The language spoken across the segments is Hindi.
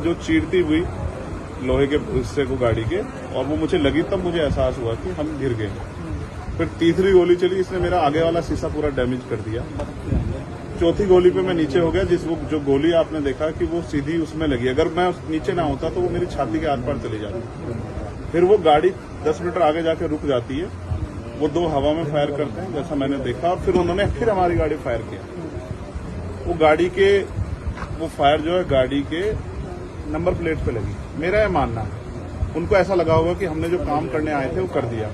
जो चीरती हुई लोहे के हिस्से को गाड़ी के, और वो मुझे लगी तब मुझे एहसास हुआ कि हम गिर गए। फिर तीसरी गोली चली, इसने मेरा आगे वाला शीशा पूरा डैमेज कर दिया। चौथी गोली पे मैं नीचे हो गया, जो गोली आपने देखा कि वो सीधी उसमें लगी। अगर मैं नीचे ना होता तो वो मेरी छाती के आर पार चली जाती। फिर वो गाड़ी 10 मीटर आगे जाके रुक जाती है। वो दो हवा में फायर करते हैं जैसा मैंने देखा, और फिर उन्होंने फिर हमारी गाड़ी फायर किया। वो गाड़ी के वो फायर जो है गाड़ी के नंबर प्लेट पे लगी। मेरा यह मानना है उनको ऐसा लगा होगा कि हमने जो काम करने आए थे वो कर दिया,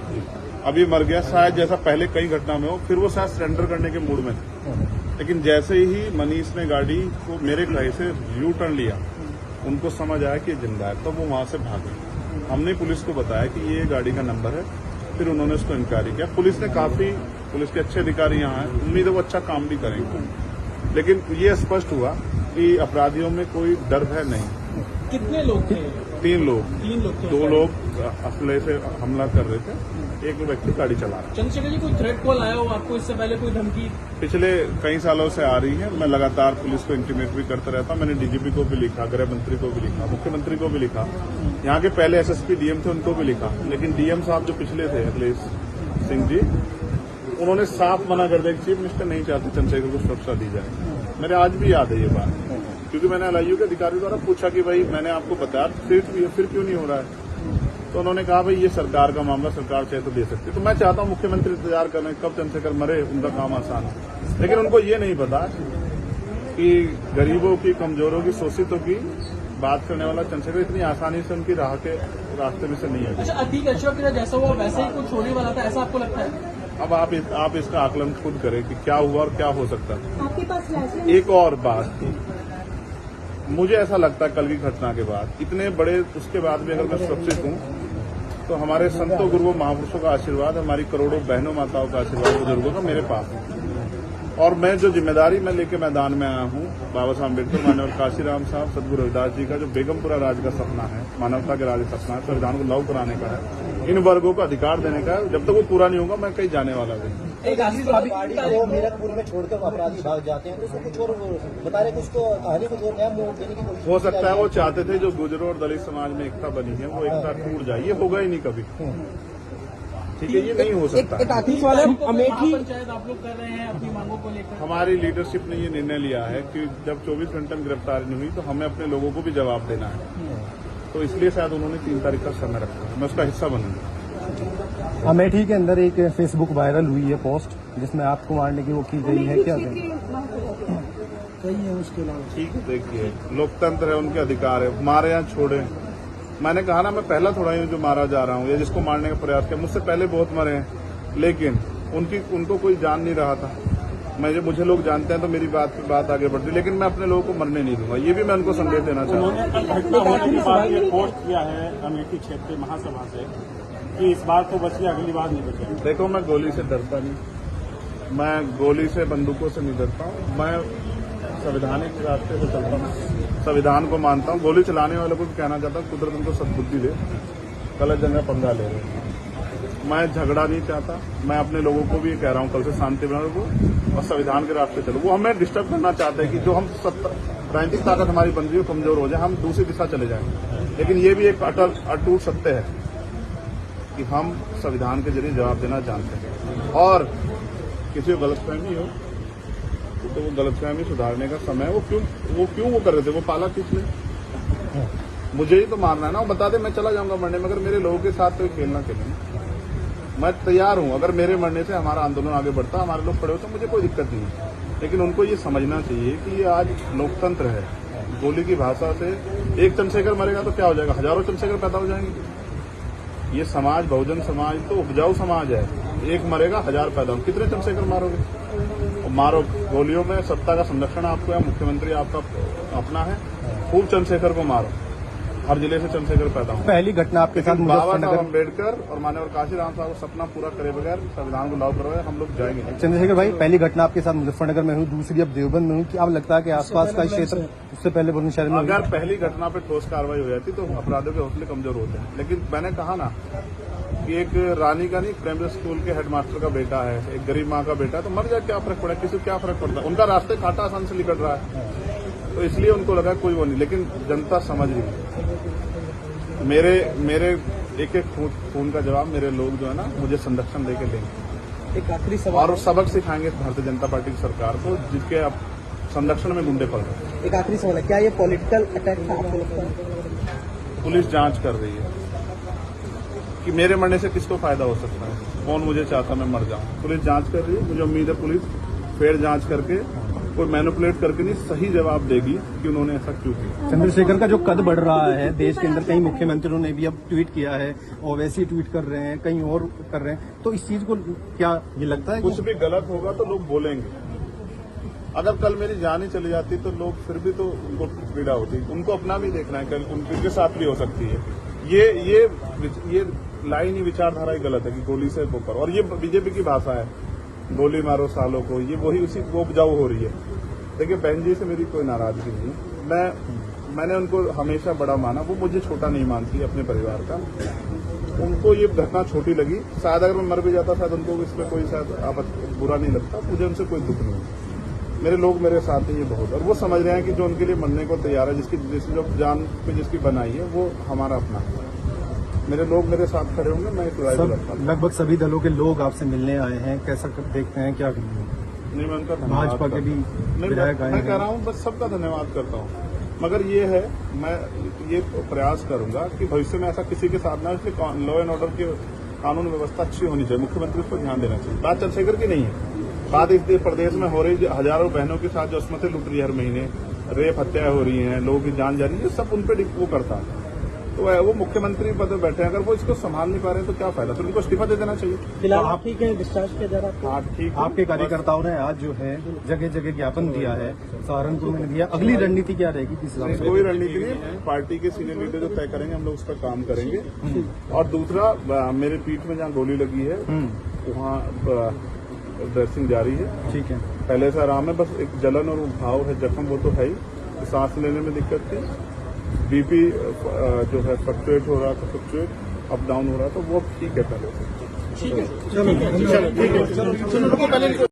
अब ये मर गया। शायद जैसा पहले कई घटना में हो, फिर वो शायद सरेंडर करने के मूड में थे। लेकिन जैसे ही मनीष ने गाड़ी को मेरे कहीं से यू टर्न लिया, उनको समझ आया कि जिंदा है, तो वो वहां से भागे। हमने पुलिस को बताया कि ये गाड़ी का नंबर है, फिर उन्होंने उसको इंक्वायरी किया। पुलिस के अच्छे अधिकारी यहाँ हैं, उम्मीद है वो अच्छा काम भी करेंगे। लेकिन ये स्पष्ट हुआ कि अपराधियों में कोई डर है नहीं। कितने लोग थे? 3 लोग। 3 लोग थे। 2 लोग असले से हमला कर रहे थे, एक व्यक्ति गाड़ी चला रहा। चंद्रशेखर जी, कोई थ्रेट कॉल आया हो आपको इससे पहले, कोई धमकी? पिछले कई सालों से आ रही है। मैं लगातार पुलिस को इंटीमेट भी करता रहता हूं। मैंने डीजीपी को भी लिखा, गृह मंत्री को भी लिखा, मुख्यमंत्री को भी लिखा, यहाँ के पहले एसएसपी डीएम थे उनको भी लिखा। लेकिन डीएम साहब जो पिछले थे अखिलेश सिंह जी, उन्होंने साफ मना कर दिया कि चीफ मिनिस्टर नहीं चाहते चंद्रशेखर को सुरक्षा दी जाए। मेरे आज भी याद है ये बात, क्योंकि मैंने एलआईयू के अधिकारी द्वारा पूछा कि भाई मैंने आपको बताया फिर क्यों नहीं हो रहा है। तो उन्होंने कहा भाई ये सरकार का मामला, सरकार चाहे तो दे सकती है। तो मैं चाहता हूं मुख्यमंत्री इंतजार कर रहे हैं कब चंद्रशेखर मरे, उनका काम आसान है। लेकिन उनको ये नहीं पता कि गरीबों की, कमजोरों की, शोषितों की बात करने वाला चंद्रशेखर इतनी आसानी से उनकी रास्ते में से नहीं है। अच्छा, अतीक अशोक जैसा हुआ वैसे ही कुछ होने वाला था, ऐसा आपको लगता है? अब आप इसका आकलन खुद करें कि क्या हुआ और क्या हो सकता है। आपके पास एक और बात, मुझे ऐसा लगता है कल की घटना के बाद, इतने बड़े उसके बाद भी अगर मैं सुरक्षित हूं तो हमारे संतों गुरुओं महापुरुषों का आशीर्वाद, हमारी करोड़ों बहनों माताओं का आशीर्वाद, बुजुर्गों का मेरे पास है। और मैं जो जिम्मेदारी मैं लेके मैदान में आया हूं, बाबा साहब अम्बेडकर, मानव काशीराम साहब, सदगुरु रविदास जी का जो बेगमपुरा राज का सपना है, मानवता के राज का सपना है, संविधान को लागू कराने का है, इन वर्गों को अधिकार देने का है। जब तक वो पूरा नहीं होगा मैं कहीं जाने वाला नहीं। मीरकपुर में छोड़कर अपराधी भाग जाते हैं, तो उसको कुछ और बता रहे, कुछ तो कहानी कुछ और नया मोड़ देने की कोशिश हो सकता है वो चाहते थे जो गुजरों और दलित समाज में एकता बनी है वो एकता टूट जाए। ये होगा ही नहीं कभी, ठीक है, ये नहीं हो सकता। अमेठी पंचायत आप लोग कर रहे हैं अपनी मांगों को लेकर। हमारी लीडरशिप ने ये निर्णय लिया है कि जब 24 घंटे में गिरफ्तारी नहीं हुई तो हमें अपने लोगों को भी जवाब देना है। तो इसलिए शायद उन्होंने 3 तारीख का समय रखा है, मैं उसका हिस्सा बनूंगा। अमेठी के अंदर एक फेसबुक वायरल हुई है पोस्ट जिसमें आपको मारने की वो की गई है, क्या सही है? उसके अलावा ठीक है, देखिए लोकतंत्र है, उनके अधिकार है, मारे या छोड़े। मैंने कहा ना, मैं पहला थोड़ा ही जो मारा जा रहा हूँ या जिसको मारने का प्रयास किया, मुझसे पहले बहुत मरे हैं, लेकिन उनको कोई जान नहीं रहा था। मुझे लोग जानते हैं तो मेरी बात आगे बढ़ती, लेकिन मैं अपने लोगों को मरने नहीं दूंगा। ये भी मैं उनको संदेश देना चाहता हूँ। पोस्ट किया है अमेठी क्षेत्रीय महासभा से कि इस बार तो बचिए, अगली बार नहीं बचे। देखो, मैं गोली से डरता नहीं, मैं गोली से, बंदूकों से नहीं डरता हूँ। मैं संवैधानिक रास्ते से चलता हूँ, संविधान को मानता हूँ। गोली चलाने वालों को भी कहना चाहता हूँ कुदरत उनको सद्बुद्धि दे, गलत जगह पंगा ले रहे हैं। मैं झगड़ा नहीं चाहता, मैं अपने लोगों को भी कह रहा हूँ कल से शांति बनाओ और संविधान के रास्ते चलो। वो हमें डिस्टर्ब करना चाहते हैं कि जो हम राजनीतिक ताकत हमारी बन रही है कमजोर हो जाए, हम दूसरी दिशा चले जाएं। लेकिन ये भी एक अटूट सत्य है कि हम संविधान के जरिए जवाब देना जानते हैं, और किसी को गलतफहमी हो तो वो गलतफहमी सुधारने का समय। वो क्यों कर रहे थे, वो पाला किसने? मुझे ही तो मारना है ना। वो बता दे मैं चला जाऊंगा मरने में, अगर मेरे लोगों के साथ तो खेलना मैं तैयार हूं। अगर मेरे मरने से हमारा आंदोलन आगे बढ़ता, हमारे लोग खड़े होते, मुझे कोई दिक्कत नहीं है। लेकिन उनको ये समझना चाहिए कि ये आज लोकतंत्र है। गोली की भाषा से एक चंद्रशेखर मरेगा तो क्या हो जाएगा, हजारों चंद्रशेखर पैदा हो जाएंगे। ये समाज, बहुजन समाज तो उपजाऊ समाज है। एक मरेगा, 1000 पैदा हो। कितने चंद्रशेखर मारोगे? और मारो। गोलियों में सत्ता का संरक्षण आपको है, मुख्यमंत्री आपका अपना है, खूब चंद्रशेखर को मारो। हर जिले से चंद्रशेखर पैदा हो। पहली घटना आपके साथ बाबा साहब अम्बेडकर और मानव काशीराम साहब को सपना पूरा करे बगैर संविधान को लागू करवाए हम लोग जाएंगे। चंद्रशेखर भाई, पहली घटना आपके साथ मुजफ्फरनगर में हुई, दूसरी अब देवबंद में हुई। क्या अब लगता है कि आसपास का क्षेत्र उससे पहले बुलंदशहर में? अगर पहली घटना पे ठोस कार्रवाई हो जाती तो अपराधियों के हौसले कमजोर होते हैं। लेकिन मैंने कहा ना कि एक रानी का नहीं, प्राइमरी स्कूल के हेडमास्टर का बेटा है, एक गरीब माँ का बेटा है, तो मर जाए क्या फर्क पड़ा, किसी को क्या फर्क पड़ता है? उनका रास्ते घाटा आसान से निकल रहा है। तो इसलिए उनको लगा कोई वो नहीं, लेकिन जनता समझ रही। मेरे एक एक खून का जवाब मेरे लोग जो है ना मुझे संरक्षण देके देंगे एक आखिरी सवाल और सबक सिखाएंगे भारतीय जनता पार्टी की सरकार को, जिसके अब संरक्षण में गुंडे पड़ रहे हैं। एक आखिरी सवाल है, क्या ये पॉलिटिकल अटैक था आपको लगता है? पुलिस जांच कर रही है कि मेरे मरने से किसको फायदा हो सकता है, कौन मुझे चाहता मैं मर जाऊं। पुलिस जांच कर रही है, मुझे उम्मीद है पुलिस फेर जांच करके कोई मैनिपुलेट करके नहीं सही जवाब देगी कि उन्होंने ऐसा क्यों किया। चंद्रशेखर का जो कद बढ़ रहा है देश के अंदर, कई मुख्यमंत्रियों ने भी अब ट्वीट किया है, ओवैसी ट्वीट कर रहे हैं, कहीं और कर रहे हैं, तो इस चीज को क्या ये लगता है कुछ भी गलत होगा तो लोग बोलेंगे। अगर कल मेरी जान ही चली जाती तो लोग फिर भी तो उनको पीड़ा होती, उनको अपना भी देखना है, कल उनके साथ भी हो सकती है। ये लाइन ही विचारधारा ही गलत है कि गोली से ऊपर, और ये बीजेपी की भाषा है, गोली मारो सालों को, ये वही उसी को उपजाऊ हो रही है। देखिए बहन जी से मेरी कोई नाराजगी नहीं है, मैंने उनको हमेशा बड़ा माना, वो मुझे छोटा नहीं मानती अपने परिवार का। उनको ये घटना छोटी लगी, शायद अगर मैं मर भी जाता शायद उनको इसमें कोई शायद बुरा नहीं लगता, मुझे उनसे कोई दुख नहीं है। मेरे लोग मेरे साथ हैं ये बहुत, और वो समझ रहे हैं कि जो उनके लिए मरने को तैयार है, जिसकी जो जान पे जिसकी बनाई है वो हमारा अपना है। मेरे लोग मेरे साथ खड़े होंगे, मैं इस लड़ाई को लड़ता हूं। लगभग सभी दलों के लोग आपसे मिलने आए हैं, कैसा देखते हैं, क्या नहीं मैं उनका धन्यवाद भाजपा के भी विधायक आए मैं कह हैं। रहा हूँ बस सबका धन्यवाद करता हूँ, मगर ये है मैं ये प्रयास करूंगा कि भविष्य में ऐसा किसी के साथ ना, इसलिए लॉ एंड ऑर्डर की कानून व्यवस्था अच्छी होनी चाहिए, मुख्यमंत्री उस पर ध्यान देना चाहिए। बात चंद्रशेखर की नहीं है, बात इस प्रदेश में हो रही हजारों बहनों के साथ जो अस्मतें लुट रही है हर महीने, रेप हत्याएं हो रही हैं, लोगों की जान जा रही है, सब उन पर वो करता है। तो वो मुख्यमंत्री पद में बैठे हैं, अगर वो इसको संभाल नहीं पा रहे हैं तो क्या फायदा, तो उनको इस्तीफा दे देना चाहिए। फिलहाल आप ठीक है, डिस्चार्ज किया जा रहा है? हाँ ठीक है। आपके कार्यकर्ताओं ने आज जो है जगह जगह ज्ञापन दिया है, सहारनपुर में दिया, अगली रणनीति क्या रहेगी किस हिसाब से? कोई रणनीति नहीं, पार्टी के सीनियर लीडर जो तय करेंगे हम लोग उस पर काम करेंगे। और दूसरा मेरे पीठ में जहाँ गोली लगी है वहाँ ड्रेसिंग जारी है, ठीक है, पहले से आराम है, बस एक जलन और घाव है, जख्म वो तो है ही, सांस लेने में दिक्कत थी, बीपी जो है फ्लक्चुएट हो रहा था, फ्लक्चुएट अप डाउन हो रहा था, वो ठीक है पहले से। ठीक है, चलो ठीक है, चलो